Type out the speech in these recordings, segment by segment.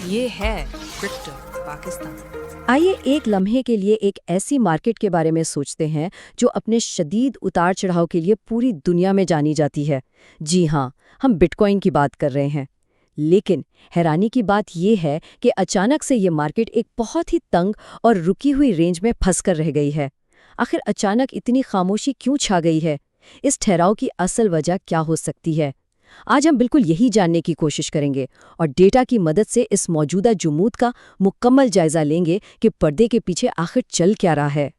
یہ ہے کرپٹو پاکستان۔ آئیے ایک لمحے کے لیے ایک ایسی مارکیٹ کے بارے میں سوچتے ہیں جو اپنے شدید اتار چڑھاؤ کے لیے پوری دنیا میں جانی جاتی ہے۔ جی ہاں، ہم بٹ کوائن کی بات کر رہے ہیں۔ لیکن حیرانی کی بات یہ ہے کہ اچانک سے یہ مارکیٹ ایک بہت ہی تنگ اور رکی ہوئی رینج میں پھنس کر رہ گئی ہے۔ آخر اچانک اتنی خاموشی کیوں چھا گئی ہے؟ اس ٹھہراؤ کی اصل وجہ کیا ہو سکتی ہے؟ آج ہم بالکل یہی جاننے کی کوشش کریں گے اور ڈیٹا کی مدد سے اس موجودہ جمود کا مکمل جائزہ لیں گے کہ پردے کے پیچھے آخر چل کیا رہا ہے۔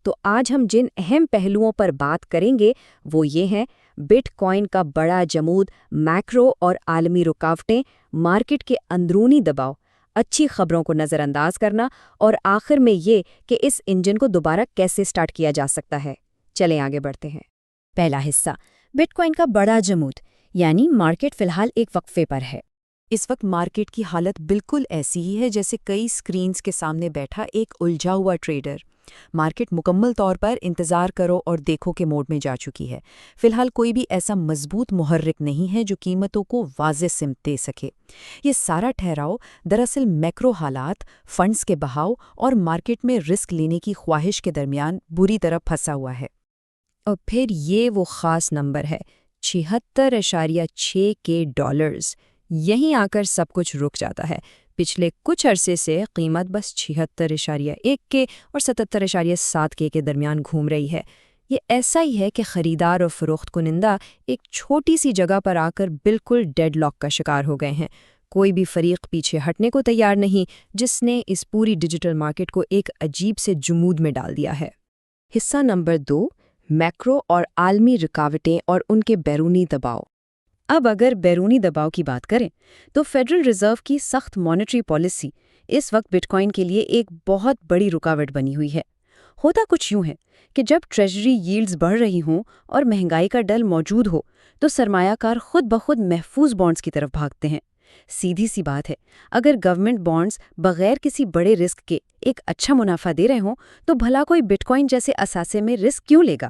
تو آج ہم جن اہم پہلوؤں پر بات کریں گے وہ یہ ہیں: بٹ کوائن کا بڑا جمود، میکرو اور عالمی رکاوٹیں، مارکیٹ کے اندرونی دباؤ، اچھی خبروں کو نظر انداز کرنا، اور آخر میں یہ کہ اس انجن کو دوبارہ کیسے سٹارٹ کیا جا سکتا ہے۔ چلیں آگے بڑھتے ہیں۔ پہلا حصہ، بٹ کوائن کا بڑا جمود، یعنی مارکیٹ فی الحال ایک وقفے پر ہے۔ اس وقت مارکیٹ کی حالت بالکل ایسی ہی ہے جیسے کئی سکرینز کے سامنے بیٹھا ایک الجھا ہوا ٹریڈر۔ مارکیٹ مکمل طور پر انتظار کرو اور دیکھو کے موڈ میں جا چکی ہے۔ فی الحال کوئی بھی ایسا مضبوط محرک نہیں ہے جو قیمتوں کو واضح سمت دے سکے۔ یہ سارا ٹھہراؤ دراصل میکرو حالات، فنڈز کے بہاؤ اور مارکیٹ میں رسک لینے کی خواہش کے درمیان بری طرح پھنسا ہوا ہے۔ اور پھر یہ وہ خاص نمبر ہے، 76.6 کے ڈالرز۔ یہیں آ کر سب کچھ رک جاتا ہے۔ پچھلے کچھ عرصے سے قیمت بس 76.1 کے اور 77.7 کے درمیان گھوم رہی ہے۔ یہ ایسا ہی ہے کہ خریدار اور فروخت کنندہ ایک چھوٹی سی جگہ پر آ کر بالکل ڈیڈ لاک کا شکار ہو گئے ہیں۔ کوئی بھی فریق پیچھے ہٹنے کو تیار نہیں، جس نے اس پوری ڈیجیٹل مارکیٹ کو ایک عجیب سے جمود میں ڈال دیا ہے۔ حصہ نمبر 2، میکرو اور عالمی رکاوٹیں اور ان کے بیرونی دباؤ۔ اب اگر بیرونی دباؤ کی بات کریں تو فیڈرل ریزرو کی سخت مانیٹری پالیسی اس وقت بٹ کوائن کے لیے ایک بہت بڑی رکاوٹ بنی ہوئی ہے۔ ہوتا کچھ یوں ہے کہ جب ٹریجری ییلڈز بڑھ رہی ہوں اور مہنگائی کا ڈر موجود ہو تو سرمایہ کار خود بخود محفوظ بانڈز کی طرف بھاگتے ہیں۔ سیدھی سی بات ہے، اگر گورنمنٹ بانڈز بغیر کسی بڑے رسک کے ایک اچھا منافع دے رہے ہوں تو بھلا کوئی بٹ کوائن جیسے اثاثے میں رسک کیوں لے گا؟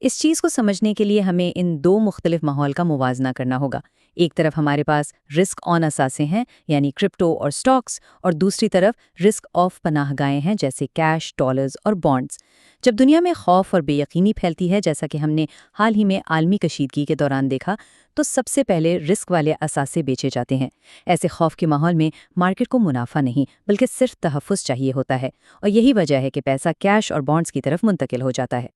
اس چیز کو سمجھنے کے لیے ہمیں ان دو مختلف ماحول کا موازنہ کرنا ہوگا۔ ایک طرف ہمارے پاس رسک آن اثاثے ہیں یعنی کرپٹو اور سٹاکس، اور دوسری طرف رسک آف پناہ گاہیں ہیں جیسے کیش، ڈالرز اور بانڈز۔ جب دنیا میں خوف اور بے یقینی پھیلتی ہے، جیسا کہ ہم نے حال ہی میں عالمی کشیدگی کے دوران دیکھا، تو سب سے پہلے رسک والے اثاثے بیچے جاتے ہیں۔ ایسے خوف کے ماحول میں مارکیٹ کو منافع نہیں بلکہ صرف تحفظ چاہیے ہوتا ہے، اور یہی وجہ ہے کہ پیسہ کیش اور بانڈز کی طرف منتقل ہو جاتا ہے۔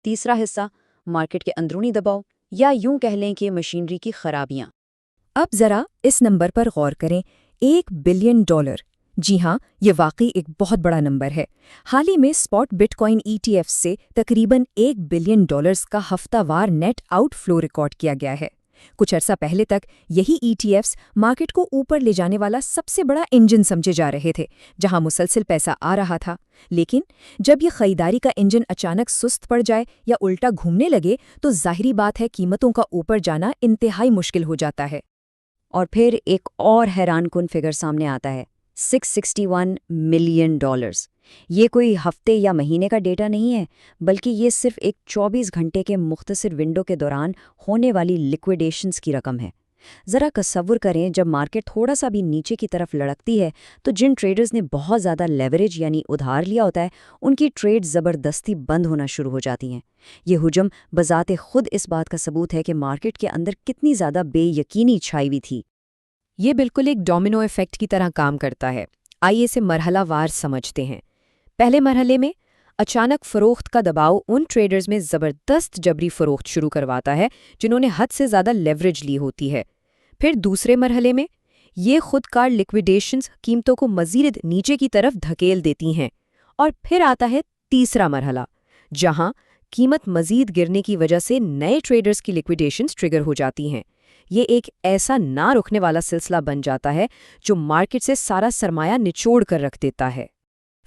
تیسرا حصہ، مارکیٹ کے اندرونی دباؤ، یا یوں کہہ لیں کہ مشینری کی خرابیاں۔ اب ذرا اس نمبر پر غور کریں، $1 بلین۔ جی ہاں، یہ واقعی ایک بہت بڑا نمبر ہے۔ حال ہی میں اسپاٹ بٹ کوائن ETF سے تقریباً $1 بلین کا ہفتہ وار نیٹ آؤٹ فلو ریکارڈ کیا گیا ہے۔ کچھ عرصہ پہلے تک یہی ETFs مارکیٹ کو اوپر لے جانے والا سب سے بڑا انجن سمجھے جا رہے تھے، جہاں مسلسل پیسہ آ رہا تھا۔ لیکن جب یہ خریداری کا انجن اچانک سست پڑ جائے یا الٹا گھومنے لگے تو ظاہری بات ہے قیمتوں کا اوپر جانا انتہائی مشکل ہو جاتا ہے۔ اور پھر ایک اور حیران کن فگر سامنے آتا ہے، $661 ملین۔ یہ کوئی ہفتے یا مہینے کا ڈیٹا نہیں ہے، بلکہ یہ صرف ایک 24 گھنٹے کے مختصر ونڈو کے دوران ہونے والی لیکویڈیشنز کی رقم ہے۔ ذرا تصور کریں، جب مارکیٹ تھوڑا سا بھی نیچے کی طرف لڑکتی ہے تو جن ٹریڈرز نے بہت زیادہ لیوریج یعنی ادھار لیا ہوتا ہے، ان کی ٹریڈ زبردستی بند ہونا شروع ہو جاتی ہیں۔ یہ ہجوم بذات خود اس بات کا ثبوت ہے کہ مارکیٹ کے اندر کتنی زیادہ بے یقینی چھائی ہوئی تھی۔ یہ بالکل ایک ڈومینو ایفیکٹ کی طرح کام کرتا ہے۔ آئیے اسے مرحلہ وار سمجھتے ہیں۔ پہلے مرحلے میں اچانک فروخت کا دباؤ ان ٹریڈرز میں زبردست جبری فروخت شروع کرواتا ہے جنہوں نے حد سے زیادہ لیوریج لی ہوتی ہے۔ پھر دوسرے مرحلے میں یہ خود کار لیکویڈیشنز قیمتوں کو مزید نیچے کی طرف دھکیل دیتی ہیں۔ اور پھر آتا ہے تیسرا مرحلہ، جہاں قیمت مزید گرنے کی وجہ سے نئے ٹریڈرز کی لیکویڈیشنز ٹریگر ہو جاتی ہیں۔ یہ ایک ایسا نہ رکنے والا سلسلہ بن جاتا ہے جو مارکیٹ سے سارا سرمایہ نچوڑ کر رکھ دیتا ہے۔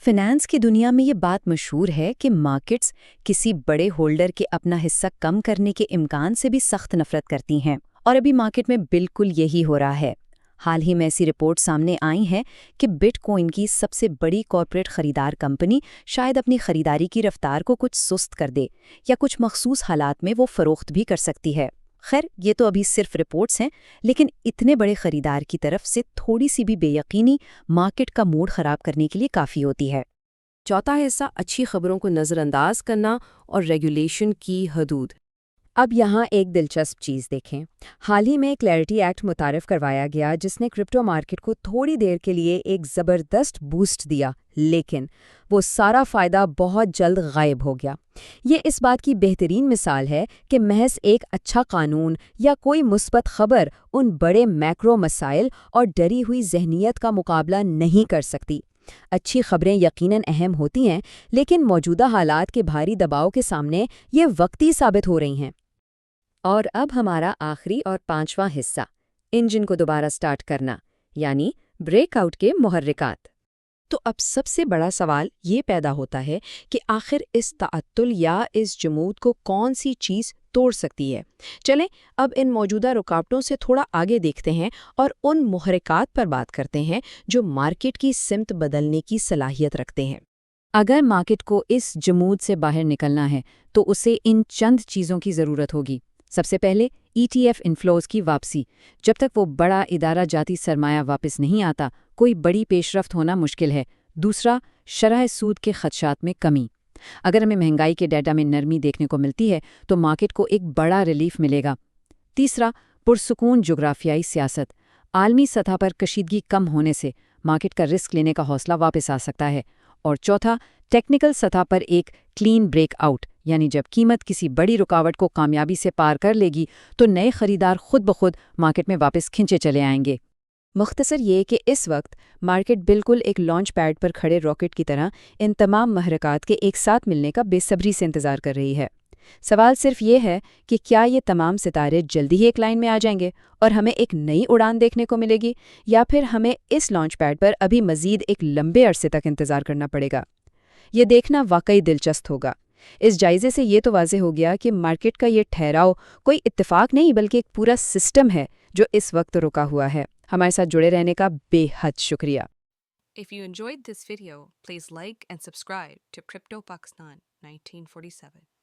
فنانس کی دنیا میں یہ بات مشہور ہے کہ مارکیٹس کسی بڑے ہولڈر کے اپنا حصہ کم کرنے کے امکان سے بھی سخت نفرت کرتی ہیں، اور ابھی مارکیٹ میں بالکل یہی ہو رہا ہے۔ حال ہی میں ایسی رپورٹ سامنے آئی ہیں کہ بٹ کوائن کی سب سے بڑی کارپوریٹ خریدار کمپنی شاید اپنی خریداری کی رفتار کو کچھ سست کر دے، یا کچھ مخصوص حالات میں وہ فروخت بھی کر سکتی ہے۔ خیر یہ تو ابھی صرف رپورٹس ہیں، لیکن اتنے بڑے خریدار کی طرف سے تھوڑی سی بھی بے یقینی مارکیٹ کا موڈ خراب کرنے کے لیے کافی ہوتی ہے۔ چوتھا حصہ اچھی خبروں کو نظر انداز کرنا اور ریگولیشن کی حدود۔ اب یہاں ایک دلچسپ چیز دیکھیں۔ حال ہی میں کلیئرٹی ایکٹ متعارف کروایا گیا جس نے کرپٹو مارکیٹ کو تھوڑی دیر کے لیے ایک زبردست بوسٹ دیا، لیکن وہ سارا فائدہ بہت جلد غائب ہو گیا۔ یہ اس بات کی بہترین مثال ہے کہ محض ایک اچھا قانون یا کوئی مثبت خبر ان بڑے میکرو مسائل اور ڈری ہوئی ذہنیت کا مقابلہ نہیں کر سکتی۔ اچھی خبریں یقیناً اہم ہوتی ہیں، لیکن موجودہ حالات کے بھاری دباؤ کے سامنے یہ وقتی ثابت ہو رہی ہیں۔ اور اب ہمارا آخری اور پانچواں حصہ، انجن کو دوبارہ سٹارٹ کرنا، یعنی بریک آؤٹ کے محرکات۔ تو اب سب سے بڑا سوال یہ پیدا ہوتا ہے کہ آخر اس تعطل یا اس جمود کو کون سی چیز توڑ سکتی ہے؟ چلیں اب ان موجودہ رکاوٹوں سے تھوڑا آگے دیکھتے ہیں اور ان محرکات پر بات کرتے ہیں جو مارکیٹ کی سمت بدلنے کی صلاحیت رکھتے ہیں۔ اگر مارکیٹ کو اس جمود سے باہر نکلنا ہے تو اسے ان چند چیزوں کی ضرورت ہوگی۔ سب سے پہلے ETF انفلوز کی واپسی۔ جب تک وہ بڑا ادارہ جاتی سرمایہ واپس نہیں آتا، کوئی بڑی پیش رفت ہونا مشکل ہے۔ دوسرا، شرح سود کے خدشات میں کمی۔ اگر ہمیں مہنگائی کے ڈیٹا میں نرمی دیکھنے کو ملتی ہے تو مارکیٹ کو ایک بڑا ریلیف ملے گا۔ تیسرا، پرسکون جغرافیائی سیاست۔ عالمی سطح پر کشیدگی کم ہونے سے مارکیٹ کا رسک لینے کا حوصلہ واپس آ سکتا ہے۔ اور چوتھا، ٹیکنیکل سطح پر ایک کلین بریک آؤٹ، یعنی جب قیمت کسی بڑی رکاوٹ کو کامیابی سے پار کر لے گی تو نئے خریدار خود بخود مارکیٹ میں واپس کھنچے چلے آئیں گے۔ مختصر یہ کہ اس وقت مارکیٹ بالکل ایک لانچ پیڈ پر کھڑے راکٹ کی طرح ان تمام محرکات کے ایک ساتھ ملنے کا بے صبری سے انتظار کر رہی ہے۔ سوال صرف یہ ہے کہ کیا یہ تمام ستارے جلدی ہی ایک لائن میں آ جائیں گے اور ہمیں ایک نئی اڑان دیکھنے کو ملے گی، یا پھر ہمیں اس لانچ پیڈ پر ابھی مزید ایک لمبے عرصے تک انتظار کرنا پڑے گا؟ یہ دیکھنا واقعی دلچسپ ہوگا۔ اس جائزے سے یہ تو واضح ہو گیا کہ مارکیٹ کا یہ ٹھہراؤ کوئی اتفاق نہیں بلکہ ایک پورا سسٹم ہے جو اس وقت رکا ہوا ہے۔ ہمارے ساتھ جڑے رہنے کا بے حد شکریہ۔ If you enjoyed this video, please like and subscribe to Crypto Pakistan 1947.